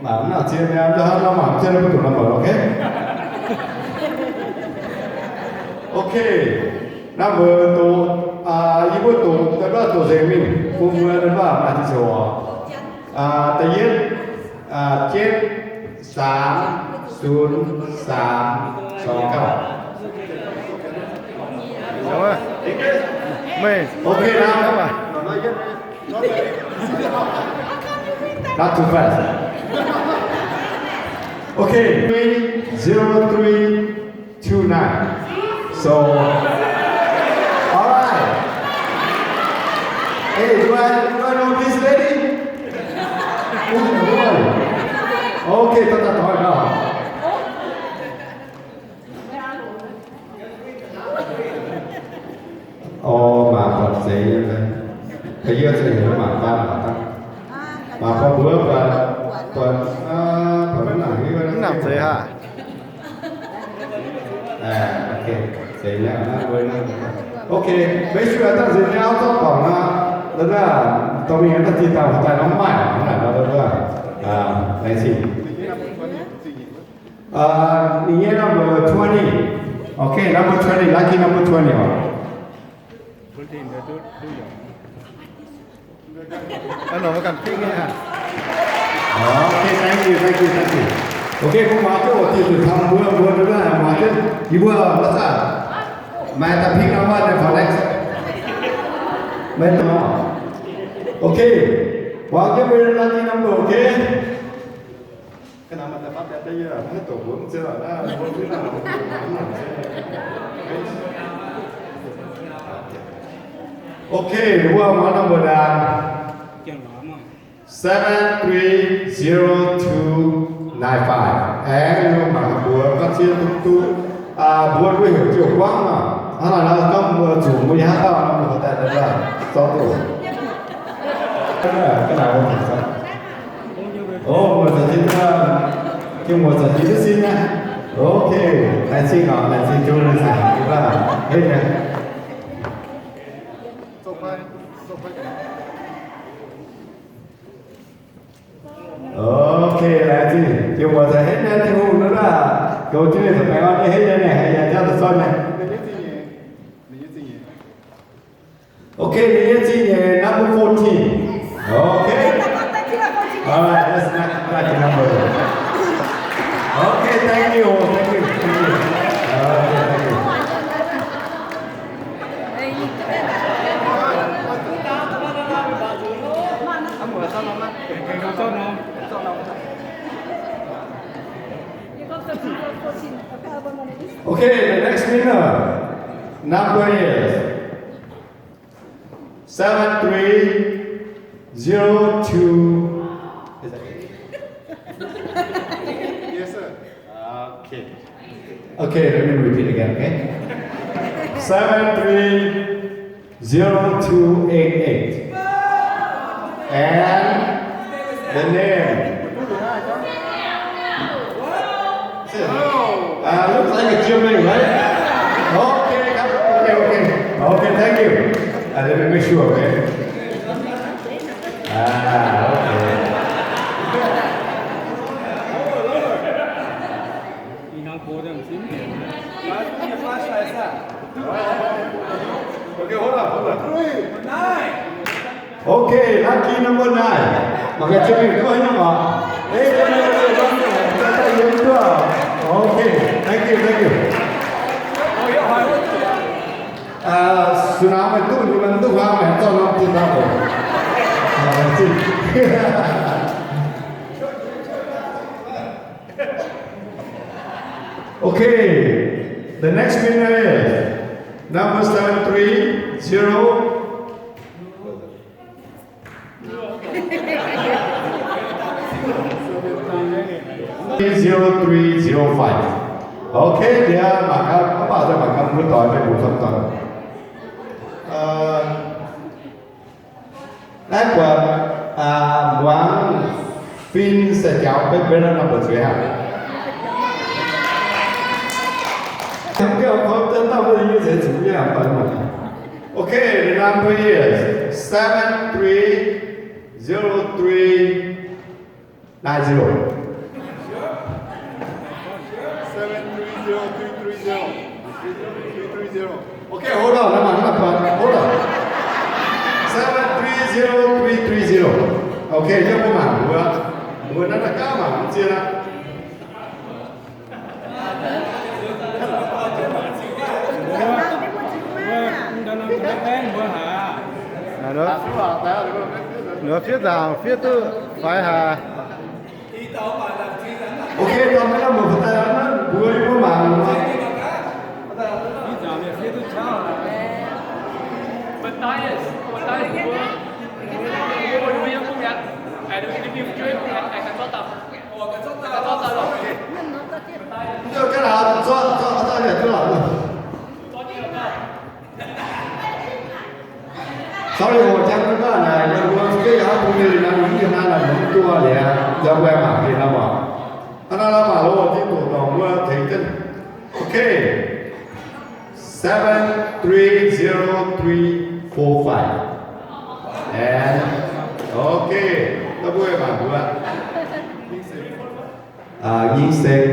那今天让他嘛，这不懂了嘛，OK？ OK， 那么多一部多的话多人民，我们的话嘛就是说第一7 3 0 3 2 9。Okay now. Not too fast. Okay, 30329. So, all right. Hey, do I know this lady? Okay, thôi nào. Mà Phật gì vậy? Bây giờ sẽ hiểu mà ta mà có bữa và vẫn là cái Nó làm gì hả? Ok, gì là nó với nó. Ok, mấy chuyện ta gì nhau to còn đó là tôi mình ta chỉ tao tại nó mãi là nó đó là này gì? Number 20. Okay, number 20, lucky number 20. Ano makan ping ha. Okay, thank you. Okay, cũng mà cái thì từ thăm bữa đó là mà cái gì bữa nó sao? Mà ta pick nó mà để collect. Bên đó. Okay. Vào cái bên lucky number okay. Cái nào mà ta bắt đây là nó tổ vốn chưa là vốn thứ nào cũng Okay, well, one number that 73025 and mà bữa các chia tu bữa với hiểu chiều quang mà nó là công chủ 12 tao nó một tại đây là 6 tuổi cái nào không phải sao một giờ chín kêu một giờ chín xin nha ok lại xin ngỏ lại xin cho lên sàn chúng ta hết nha. Ok là gì? Chiều một giờ hết nha, thì hôm nữa là câu chuyện này phải nói như hết nha này, hay là cho thật son này. Ok, mình gì nhỉ? Number 14. Ok. Alright, that's lucky number. Okay, thank you. Okay, thank you. Okay, the next winner number is 7302. Is that it? Yes sir. Okay. Okay, let me repeat again, okay? 730288. And the name. Looks like a German, right? Okay, okay, thank you. Let me make sure, okay? Okay. Okay, hold on. 9. Okay, lucky number 9. Maka cakap tu hanya mak. Okay, thank you. Tsunami itu di mana tu kami tahu nak kita apa. Okay, the next winner is number 730. 0305. Okay, dia makan apa saja makan betul ada bukan betul. Lát qua quán phim sẽ chào bên đó number 3 hả? Không cái ông không tên tao bây giờ sẽ chủ nghĩa hả bạn mà. Okay, the number is 730395. Okay, hold on, hold on. 730330. Okay, nhớ cô mảng vừa nó là cao mà chia ra. Nữa phía giàu phía tư phải hà. Okay, tao mới là một phần tay nó vừa đi cô mảng. Cái nào cho để tôi làm. Sorry, một trăm cái này nhưng cái áo cũng như là những cái này là những tua để ra quay mặt thì nó bảo anh nó bảo luôn cái tổ đồng mưa thì cái okay 730345 and okay nó quay mặt của Yi Seng.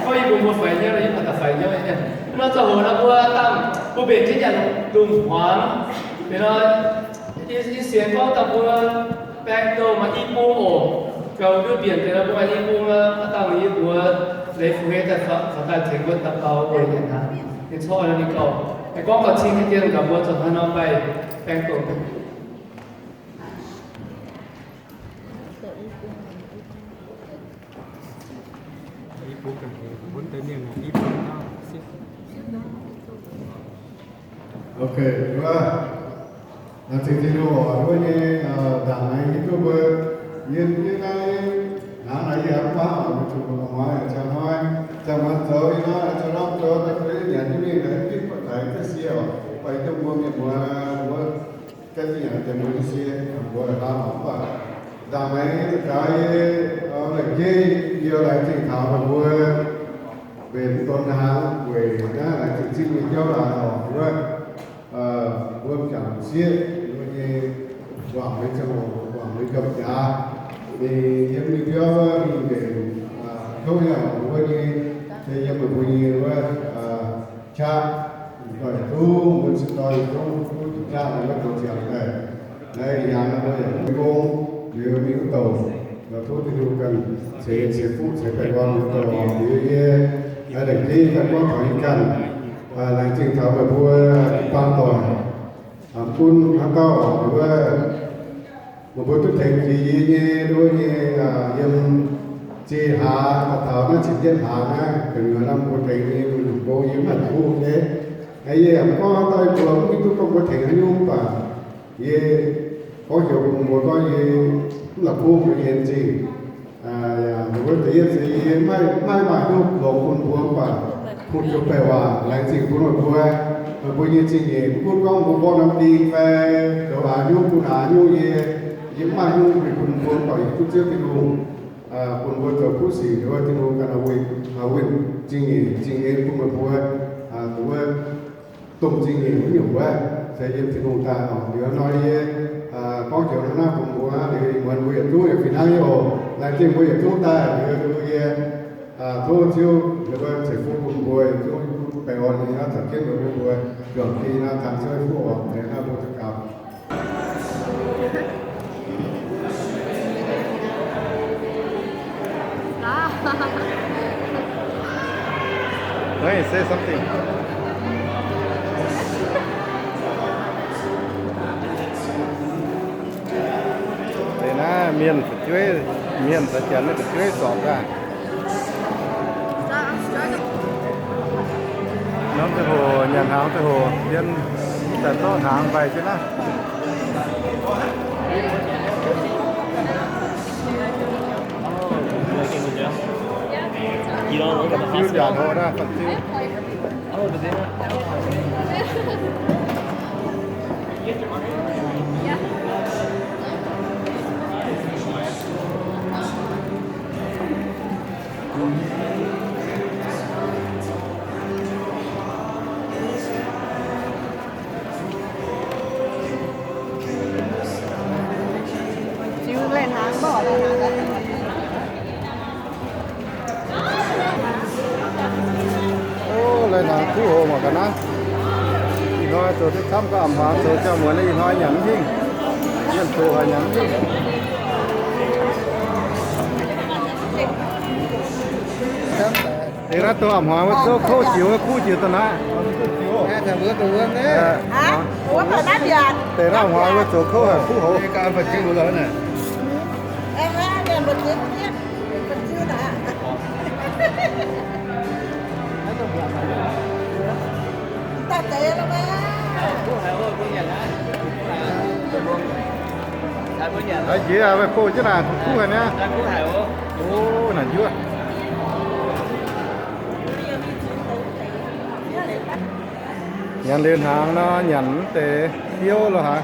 所以我们反映了一把的反映一那这我那个当不被这样动黄，然后一先放到我白豆嘛一波哦，搞就变成了我一波嘛，当一波来付给他他成个达到我人哈，你错了你搞，ไอ้ก้องก็ทิ้งให้เตี้ยกับว่าจะให้น้องไปแปลงตัว Ok, đúng rồi. Là thực thì đồ với như đảng này cái cơ bơ nhiên như này đảng này giờ quá ở một chục của ngoài chẳng nói chẳng mất rồi nó cho nó cho ta thấy nhận như này là cái phần này cái xe vậy trong mua miệng mua cái gì là tiền mua xe mua là làm không phải đảng này cái là cái giờ lại chỉ thảo và mua về tuần hàng về đó là thực sự mình cho là rồi vương chẳng xiết như quảng với châu quảng với cập giá thì em đi theo để không hiểu với như thì em được như với cha rồi tu mình sẽ nói tu cha là nó cầu chẳng này đây nhà nó đây cái cô điều miếng tàu và thu thì đủ cần sẽ phút sẽ phải quan tàu thì ở đây thì các quan phải cần là trình thảo về vua ban toàn quân hàng caoหรือว่าmột buổi tối thành thì như đôi như dân chỉ hà thảo nó chỉ dân hà na từ người năm buổi thành như mình cố như mà khu thế cái gì có tay của cái tôi không có thể hay không và gì có hiểu một cái gì là khu cái hiện gì một cái gì gì mai mà lúc lộ quân buông vàพูดไปว่าหลังสิ่งพูดว่าพูดยิ่งสิ่งเองพูดก็พูดน้ำดีไปแต่ว่ายุ่งคุณหายุ่งยิ่งมายุ่งเป็นคุณพูดต่ออีกทุกเรื่องที่รู้คุณพูดต่อผู้สื่อหรือว่าที่รู้กันเอาไว้จริงเองพูดมาพูดตัวตรงจริงเองไม่อยู่ว่าใช้ยิ่งที่รู้ตาออกเดี๋ยวน้อยcó chiều nó nát cùng bùa thì mình bây giờ chú thì phải nói vô là chuyện bây giờ chú ta thì thôi chiều rồi sẽ phụ cùng bùa chú phải ổn thì nó thật kết được bùa gần khi nó thành chơi phụ ổn để nó vô thực cảm Hey, say something. Đây là miền phải chơi miền phải chén nó phải chơi sọt ra. Nó tới hồ nhà hàng tới hồ tiên tại to hàng vậy chứ na. Phiêu giả hồ ra phần phiêu. โอ้เลยนะคู่โหมากันนะอีน้อยตัวที่ทำก็อ่ำหาตัวเจ้าเหมือนอีน้อยหยังยิ่งเยี่ยมตัวหยังยิ่งthì ra tôi ẩm hóa với tôi khô chiếu với khu chiếu tôi nói nghe thằng bữa tôi uống đấy hả uống rồi đắt giờ thì ra ẩm hóa với tôi khô là khu hộ cái ăn phải chịu rồi này em á để mình biết mình chưa đã ta tệ lắm á đấy chỉ là với cô chứ là khu này nhá ô là chưa nhận liên hàng nó nhận để yêu rồi hả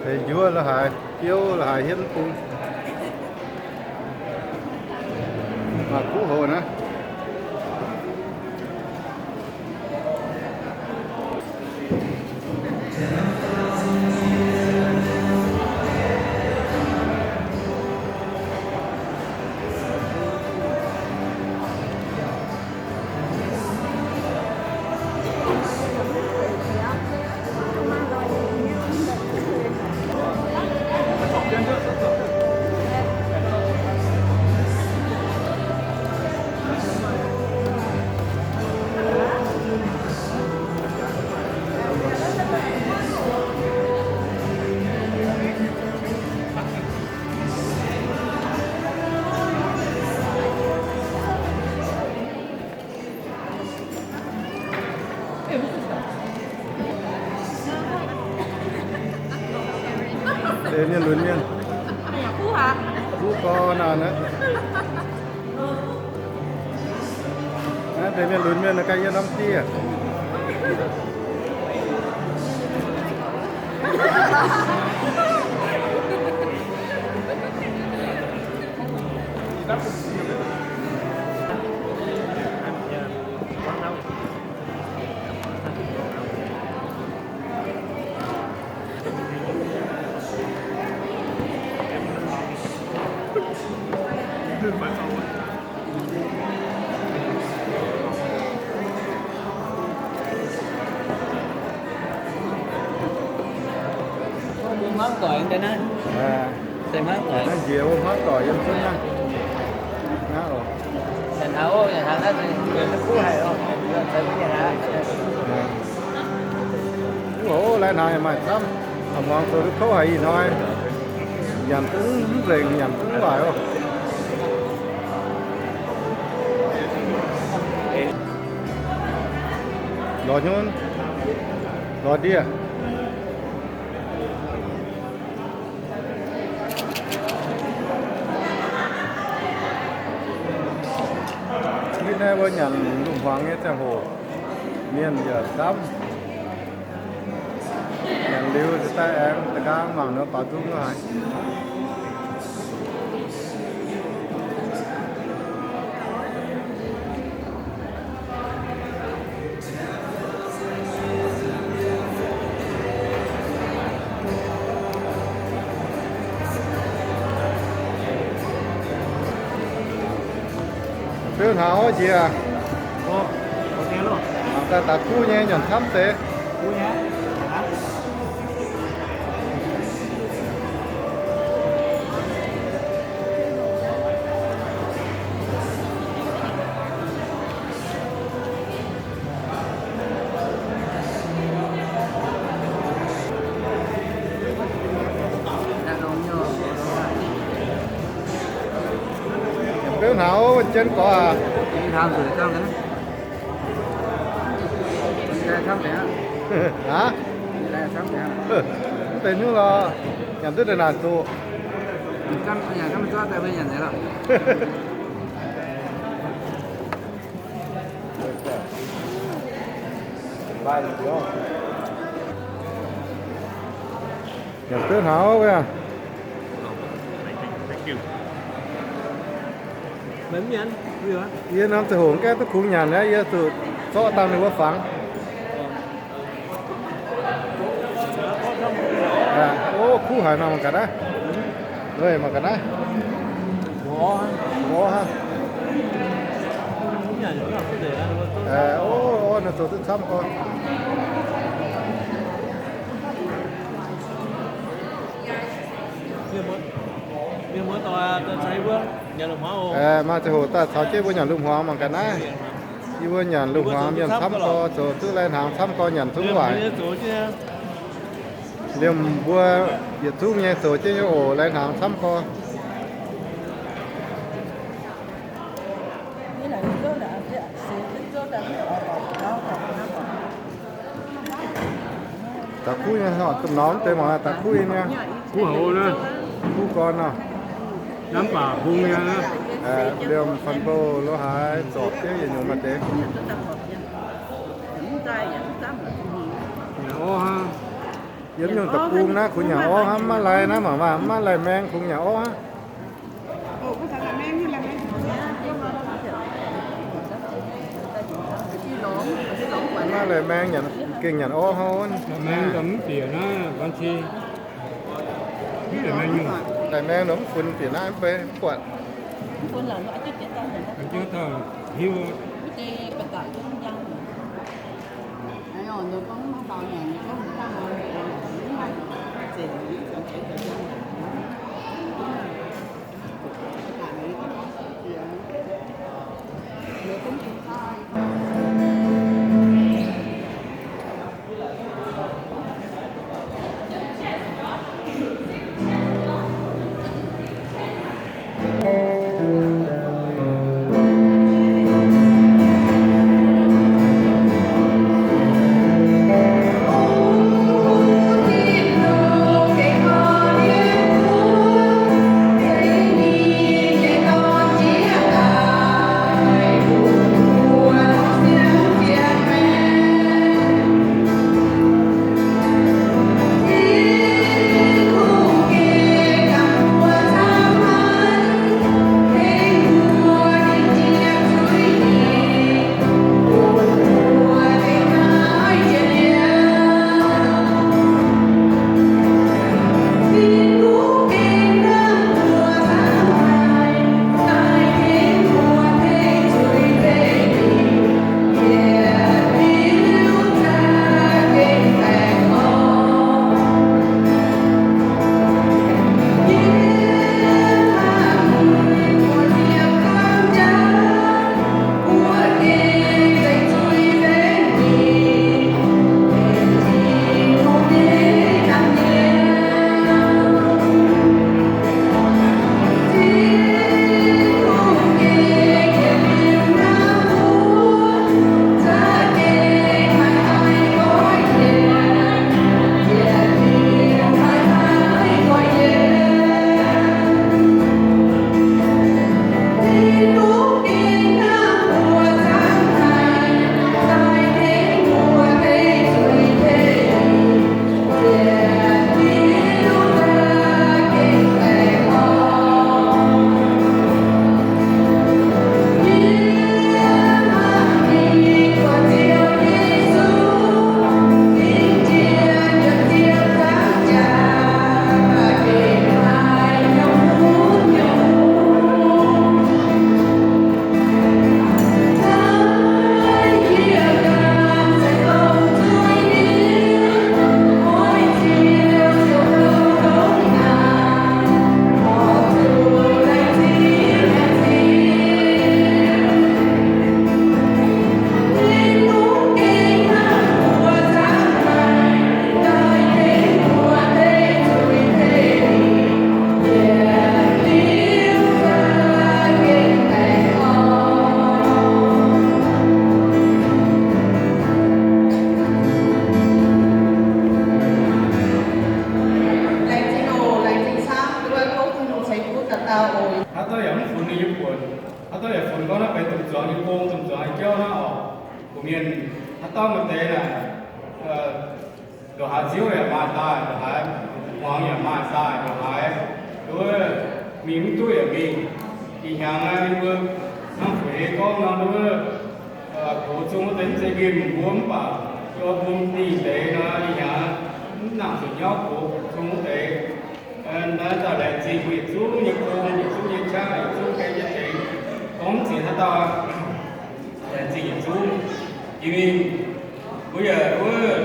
để vua là hại yêu là hại hiến cung mà cứu hộ nữa để nhân luôn nhân phú hả phú con nào nữa để nhân luôn nhân là cái nhân năm kia món tỏi cho nó xem món tỏi nó dịu món tỏi em xin nha nó rồi nhà thằng đó thì nó cú hay không xem cái nhà ủa lại này mà lắm ông ngon tôi có hay gì thôi dàn tính liền dàn tính lại không lò nhún lò đi à cái này bao nhận lùng hoàng ấy theo hồ miền giờ đắp nhận liu thì tay em tất cả mảng nó bảo tung rồi Tương hảo gì à? ok luôn Ta ta cú nhé nhận thắm thế. cú nhé Tương hảo trên có à? tham dự trong đó thăm đấy Hả? thăm đấy Tên như là nhận thức là nào tụ. nhà thăm cho tại bên nhà đấy là Vai được không? nhận tư hảo vậy à Bấm nhắn, vừa. yên năm từ hưởng cái tôi cũng nhận đấy yên từ số tao được phẳng ô khu hải nào mà cả đó rồi mà cả đó ngõ ha ô nó tổ chức xong con Biar mau tahu saya pun jangan mau. มาจะโหตาเขาเจ้าบุญหยันลุงหัวมันกันนะที่บุญหยันลุงหัวยันซ้ำก็โจตื้อแรงหางซ้ำก็หยันทุ่งไหวเดี๋ยวบัวเหยียดทุ่งเนี่ยโจเจ้าโอแรงหางซ้ำก็ Cái này nó là sẽ nó là nó ตะคุยเนี่ยเหรอตุ้มน้องเต็มหมดตะคุยเนี่ย Cú hậu nữa, คู่ก่อนเนาะ nắm bà hung nha đó. เรื่องฟันโบโลหะจอบเจ้าอย่างมาเด็ก những tay những tấm là Nhà ô ha, ยืมอยู่ตะปูนะคุณอย่าอ้อฮะมาไรนะหมาว่ามาไรแมงคุณอย่าอ้อฮะ มาไรแมงอย่างเก่งอย่างอ้อฮะ mang tấm tiền á, con chi. Biết là mang nhiều, ไรแมงหนุ่มฝุ่นเสียหน้าไปปวด con là nó chắc chắn tao mình anh chứ tao hiu. cái bật tải cho con dân ai rồi nó có tao nhà nó có một trăm ngàn tiền chẳng thể thời gian nó cũng không sai đồ hạt xíu này mà ta hạt hoàng nhà mà sai và hại đối miếng tuổi ở mình thì nhà ngay vừa năm phải có nó đối cổ chúng đến xây dựng muốn bảo cho vùng tỷ lệ nó nhà nằm từ nhau của chúng để nó ta đại diện việc chú những con những chú những cha những chú cái giá trị cũng chỉ là ta đại diện chú vì bây giờ với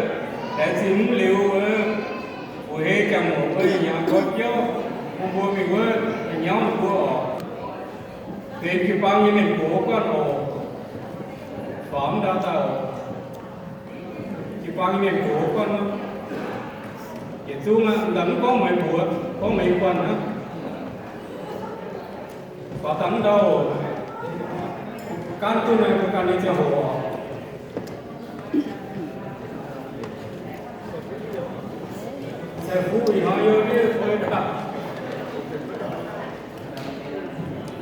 đại diện liệu của hệ cầm một cái nhà có cháu một buổi mình với nhau một buổi đến cái bao nhiêu mình của con hồ phỏng đào tạo cái bao nhiêu mình của con cái chung là đấng có mấy buổi có mấy quan á có tấm đâu can tu này cũng can đi cho hồ sẽ phụ thì họ yêu biết thôi đặt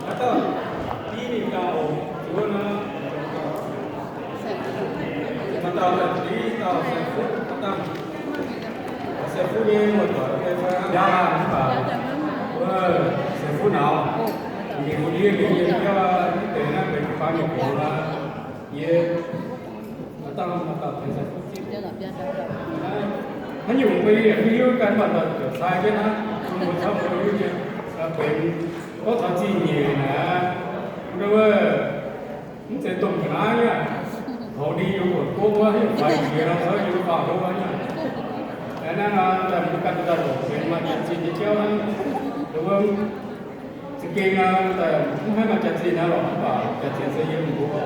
atau ini kau cuma atau tadi atau sefu ni motor jalan apa sefu nào thì một dia dia cho để nó bị phá nhập của là ye atau sefu nó nhiều bây giờ cái mặt là sai cái nó một số người như là bệnh có thằng chi nhiều nè rồi cũng sẽ tụng cái này nhá họ đi vô một cô quá phải gì đâu thôi vô vào đâu nhá thế nên là làm cái căn ta đổ chuyện mà chuyện gì thì treo đúng không sự kiện là không hay mà chuyện gì nào đó và chuyện xây dựng của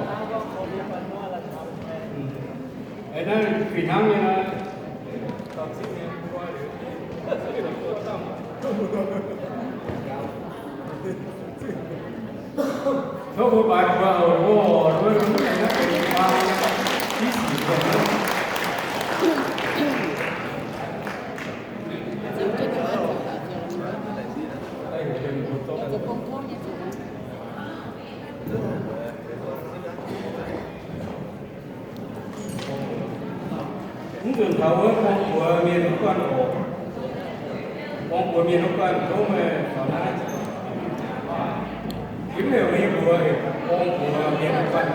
thế nên kỹ năng như là thôi cô bài của cô tôi cũng thấy nó cái bao tí xíu của nó đây là cái một số cũng thường thấu con của miền Bắc Quan Hồ con của miền Bắc Quan không mà còn lại kiếm hiểu đi của con của miền Bắc Quan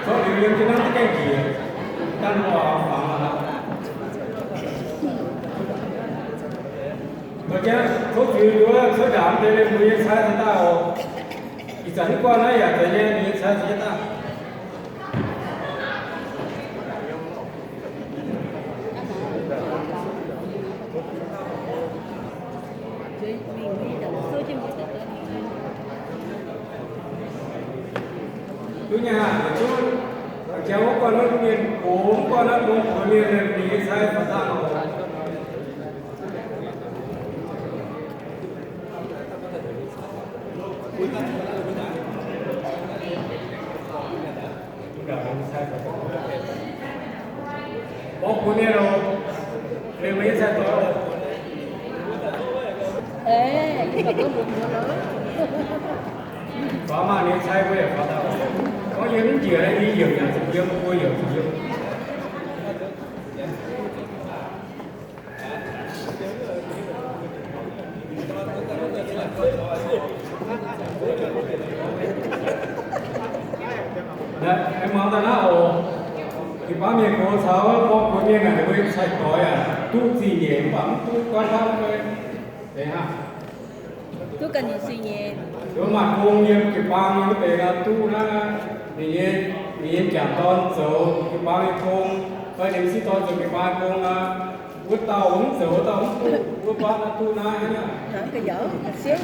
có điều kiện cho nó cái gì đang vào phòng là rồi chứ có chuyện đó số đảm đây là người sai người ta thì chẳng qua nói là thời gian người sai người ta chú nhà chú cháu con nó miền bốn con nó cũng của miền này thì sai phải sao bố của này rồi để mấy sai đó ê cái có một nữa lớn có mà nếu sai với có đâu có những chuyện này đi nhiều nhà thực dân mua nhiều thực dân đấy em mong ta nào thì bao nhiêu cô sáu con của miền này với sạch tối à tu gì nhẹ bằng tu quan tâm thôi đấy ha tôi cần gì suy nhẹ nếu mà không nhiêu cái bao nhiêu cái là tu nó thì chẳng con số cái bao nhiêu không phải điểm sĩ con rồi cái bao nhiêu là vứt tàu uống rượu tàu uống tu vứt bao là tu na nhá cái dở xíu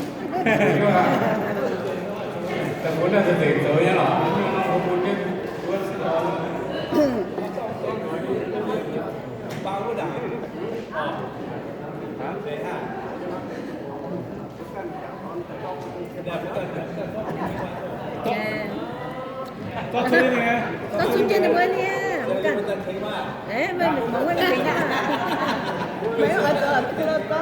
tập huấn là từ rồi nhá nó không muốn cái vứt đó bao cái đảng để ha có chơi nè có xuống trên được bên nha không cần đấy bên được mong cái gì nha mấy ở có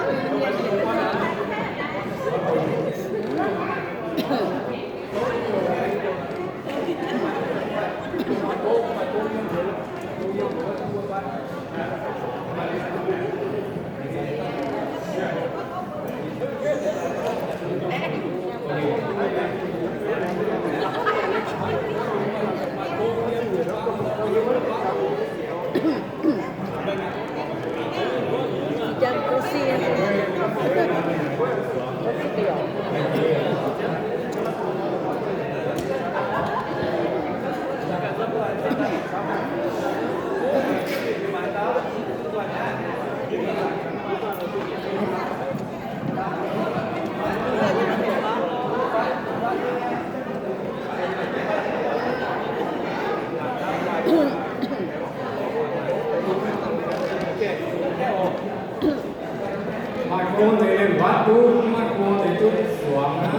วัดดูมันโกแต่จุดสวงนะ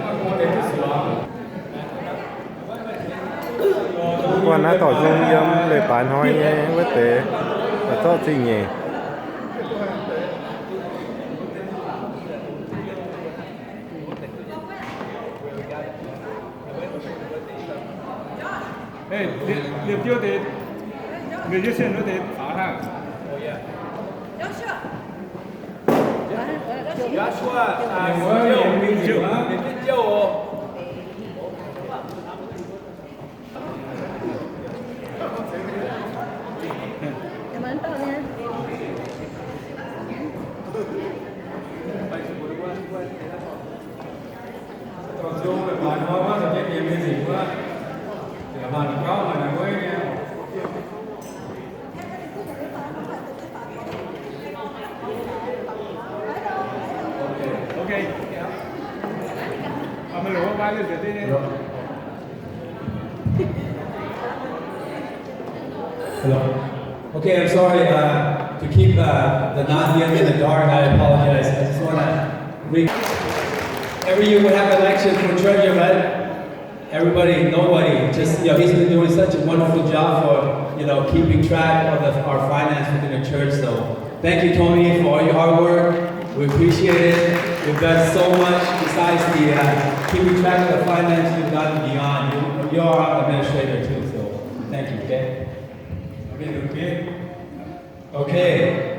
มันโกแต่จุดสวง quan nó tỏ dung yếm để bán hoi nhé với tế và cho gì nhỉ Ê, liệp tiêu thì người dưới sen nó thì phá hàng. Còn chung là bạn nói quá rồi trách nhiệm cái gì quá thì bạn có mà là mới nha. Ok. Mà mình lỗ ba lên đi đi. Hello. Okay, I'm sorry to keep the non-young in the dark. I apologize. I just want to every year we have election for treasurer, right? Everybody, nobody, just, he's been doing such a wonderful job for, keeping track of our finance within the church. So thank you, Tony, for all your hard work. We appreciate it. You've done so much besides the keeping track of the finance. You've gotten beyond. You're our administrator too, so thank you, okay? Okay,